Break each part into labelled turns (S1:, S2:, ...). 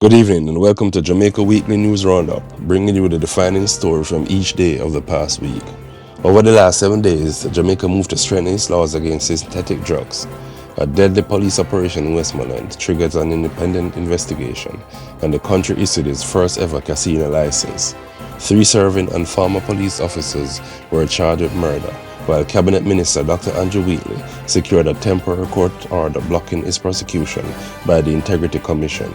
S1: Good evening and welcome to Jamaica Weekly News Roundup, bringing you the defining story from each day of the past week. Over the last 7 days, Jamaica moved to strengthen its laws against synthetic drugs. A deadly police operation in Westmoreland triggered an independent investigation, and the country issued its first ever casino license. 3 serving and former police officers were charged with murder, while Cabinet Minister Dr Andrew Wheatley secured a temporary court order blocking his prosecution by the Integrity Commission.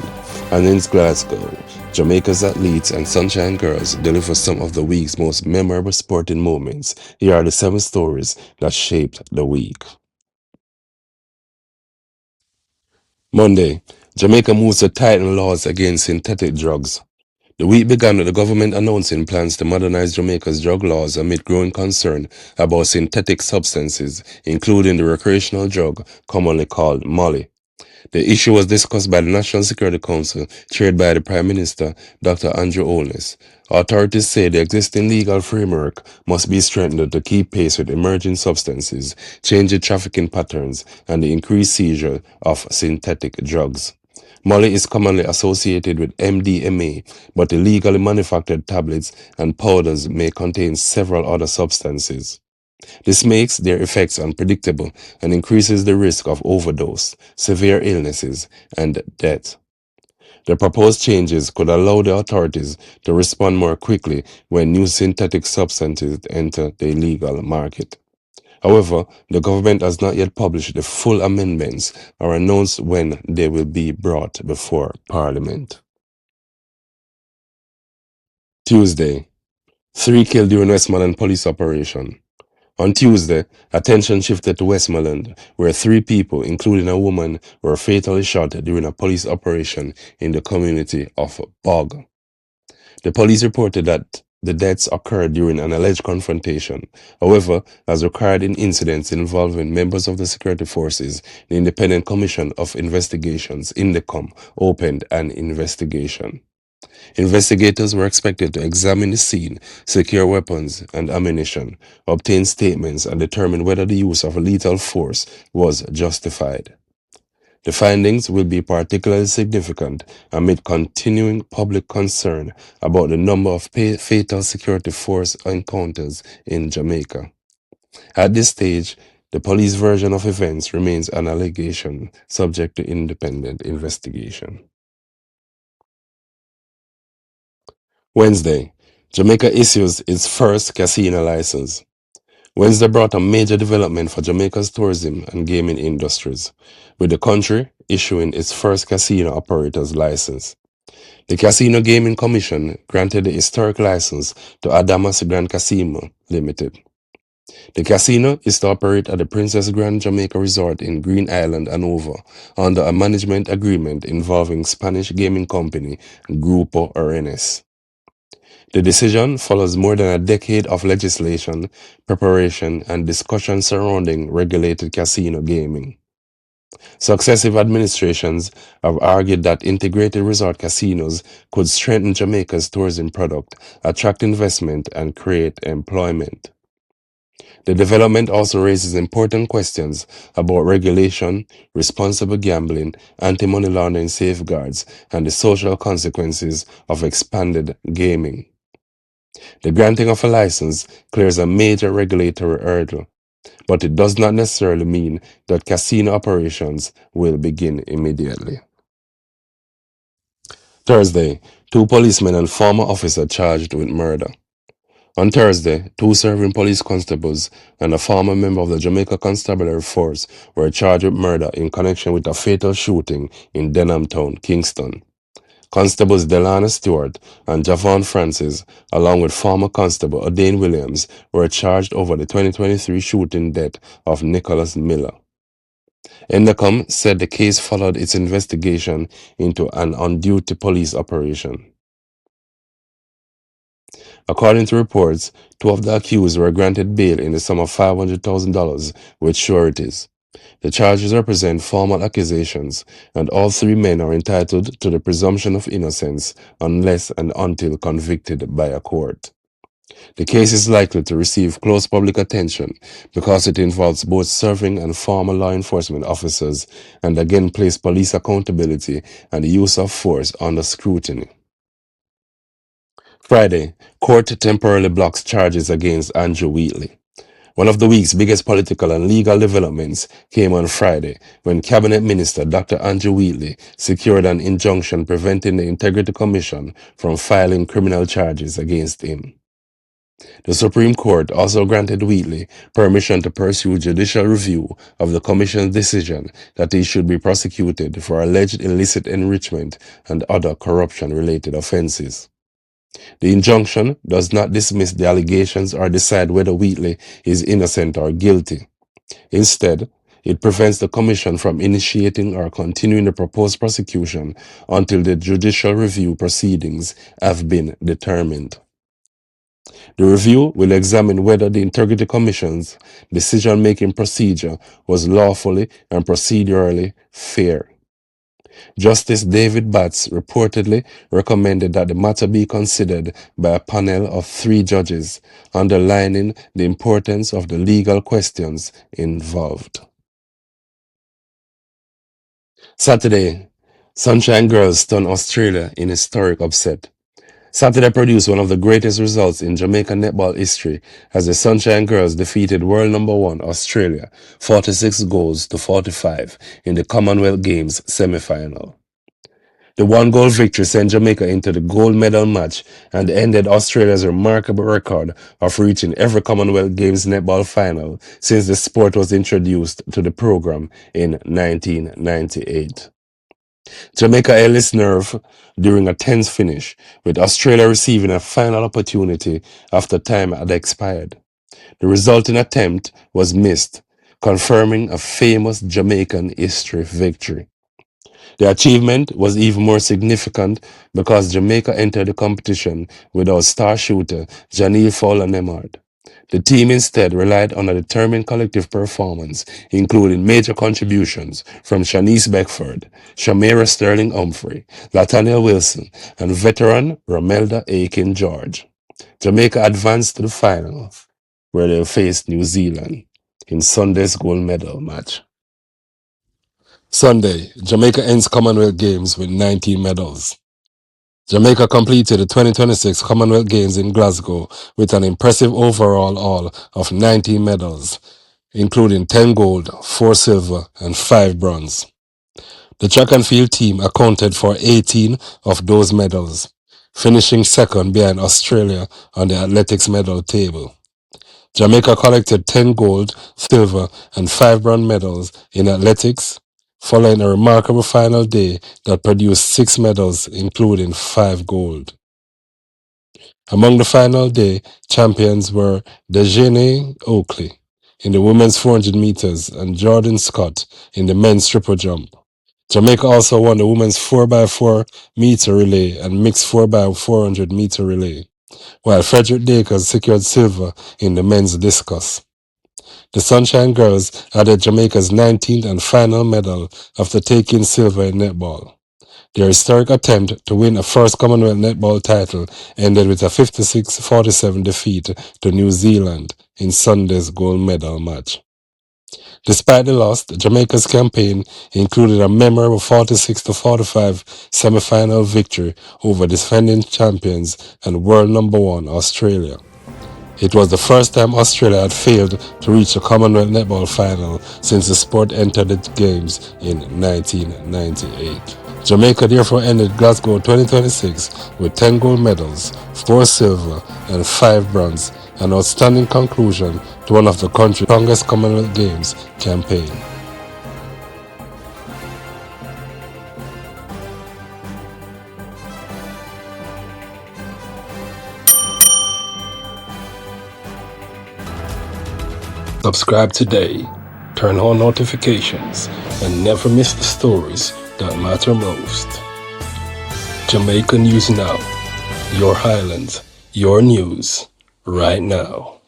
S1: And in Glasgow, Jamaica's athletes and Sunshine Girls deliver some of the week's most memorable sporting moments. Here are the 7 stories that shaped the week. Monday, Jamaica moves to tighten laws against synthetic drugs. The week began with the government announcing plans to modernize Jamaica's drug laws amid growing concern about synthetic substances, including the recreational drug commonly called Molly. The issue was discussed by the National Security Council, chaired by the Prime Minister, Dr Andrew Wheatley. Authorities say the existing legal framework must be strengthened to keep pace with emerging substances, changing trafficking patterns, and the increased seizure of synthetic drugs. Molly is commonly associated with MDMA, but illegally manufactured tablets and powders may contain several other substances. This makes their effects unpredictable and increases the risk of overdose, severe illnesses, and death. The proposed changes could allow the authorities to respond more quickly when new synthetic substances enter the illegal market. However, the government has not yet published the full amendments or announced when they will be brought before Parliament. Tuesday, 3 killed during Westmoreland police operation. On Tuesday, attention shifted to Westmoreland, where 3 people, including a woman, were fatally shot during a police operation in the community of Bog. The police reported that the deaths occurred during an alleged confrontation. However, as required in incidents involving members of the security forces, the Independent Commission of Investigations, INDECOM, opened an investigation. Investigators were expected to examine the scene, secure weapons and ammunition, obtain statements, and determine whether the use of lethal force was justified. The findings will be particularly significant amid continuing public concern about the number of fatal security force encounters in Jamaica. At this stage, the police version of events remains an allegation subject to independent investigation. Wednesday, Jamaica issues its first casino license. Wednesday brought a major development for Jamaica's tourism and gaming industries, with the country issuing its first casino operator's license. The Casino Gaming Commission granted the historic license to Adamas Grand Casino Limited. The casino is to operate at the Princess Grand Jamaica Resort in Green Island, Hanover, under a management agreement involving Spanish gaming company Grupo Arenas. The decision follows more than a decade of legislation, preparation, and discussion surrounding regulated casino gaming. Successive administrations have argued that integrated resort casinos could strengthen Jamaica's tourism product, attract investment, and create employment. The development also raises important questions about regulation, responsible gambling, anti-money laundering safeguards, and the social consequences of expanded gaming. The granting of a license clears a major regulatory hurdle, but it does not necessarily mean that casino operations will begin immediately. Thursday, 2 policemen and former officer charged with murder. On Thursday, 2 serving police constables and a former member of the Jamaica Constabulary Force were charged with murder in connection with a fatal shooting in Denham Town, Kingston. Constables Delana Stewart and Javon Francis, along with former constable O'Dane Williams, were charged over the 2023 shooting death of Nicholas Miller. INDECOM said the case followed its investigation into an on-duty police operation. According to reports, 2 of the accused were granted bail in the sum of $500,000 with sureties. The charges represent formal accusations, and all 3 men are entitled to the presumption of innocence unless and until convicted by a court. The case is likely to receive close public attention because it involves both serving and former law enforcement officers and again place police accountability and the use of force under scrutiny. Friday, court temporarily blocks charges against Andrew Wheatley. One of the week's biggest political and legal developments came on Friday when Cabinet Minister Dr Andrew Wheatley secured an injunction preventing the Integrity Commission from filing criminal charges against him. The Supreme Court also granted Wheatley permission to pursue judicial review of the Commission's decision that he should be prosecuted for alleged illicit enrichment and other corruption-related offenses. The injunction does not dismiss the allegations or decide whether Wheatley is innocent or guilty. Instead, it prevents the Commission from initiating or continuing the proposed prosecution until the judicial review proceedings have been determined. The review will examine whether the Integrity Commission's decision-making procedure was lawfully and procedurally fair. Justice David Batts reportedly recommended that the matter be considered by a panel of 3 judges, underlining the importance of the legal questions involved. Saturday, Sunshine Girls stun Australia in historic upset. Saturday produced one of the greatest results in Jamaican netball history as the Sunshine Girls defeated world number 1 Australia 46 goals to 45 in the Commonwealth Games semi-final. The 1-goal victory sent Jamaica into the gold medal match and ended Australia's remarkable record of reaching every Commonwealth Games netball final since the sport was introduced to the program in 1998. Jamaica held its nerve during a tense finish, with Australia receiving a final opportunity after time had expired. The resulting attempt was missed, confirming a famous Jamaican history victory. The achievement was even more significant because Jamaica entered the competition without star shooter Janelle Fowler-Nemard. The team instead relied on a determined collective performance, including major contributions from Shanice Beckford, Shamira Sterling-Humphrey, Latanya Wilson, and veteran Romelda Aiken-George. Jamaica advanced to the final, where they faced New Zealand in Sunday's gold medal match. Sunday, Jamaica ends Commonwealth Games with 19 medals. Jamaica completed the 2026 Commonwealth Games in Glasgow with an impressive overall haul of 19 medals, including 10 gold, 4 silver, and 5 bronze. The track and field team accounted for 18 of those medals, finishing second behind Australia on the athletics medal table. Jamaica collected 10 gold, silver, and 5 bronze medals in athletics, following a remarkable final day that produced 6 medals, including 5 gold. Among the final day champions were Dejene Oakley in the women's 400 meters and Jordan Scott in the men's triple jump. Jamaica also won the women's 4x4 meter relay and mixed 4x400 meter relay, while Frederick Dakers secured silver in the men's discus. The Sunshine Girls added Jamaica's 19th and final medal after taking silver in netball. Their historic attempt to win a first Commonwealth netball title ended with a 56-47 defeat to New Zealand in Sunday's gold medal match. Despite the loss, Jamaica's campaign included a memorable 46-45 semi-final victory over defending champions and world number 1 Australia. It was the first time Australia had failed to reach a Commonwealth netball final since the sport entered the Games in 1998. Jamaica therefore ended Glasgow 2026 with 10 gold medals, 4 silver, and 5 bronze, an outstanding conclusion to one of the country's strongest Commonwealth Games campaign. Subscribe today, turn on notifications, and never miss the stories that matter most. Jamaica News Now, your Highlands, your news, right now.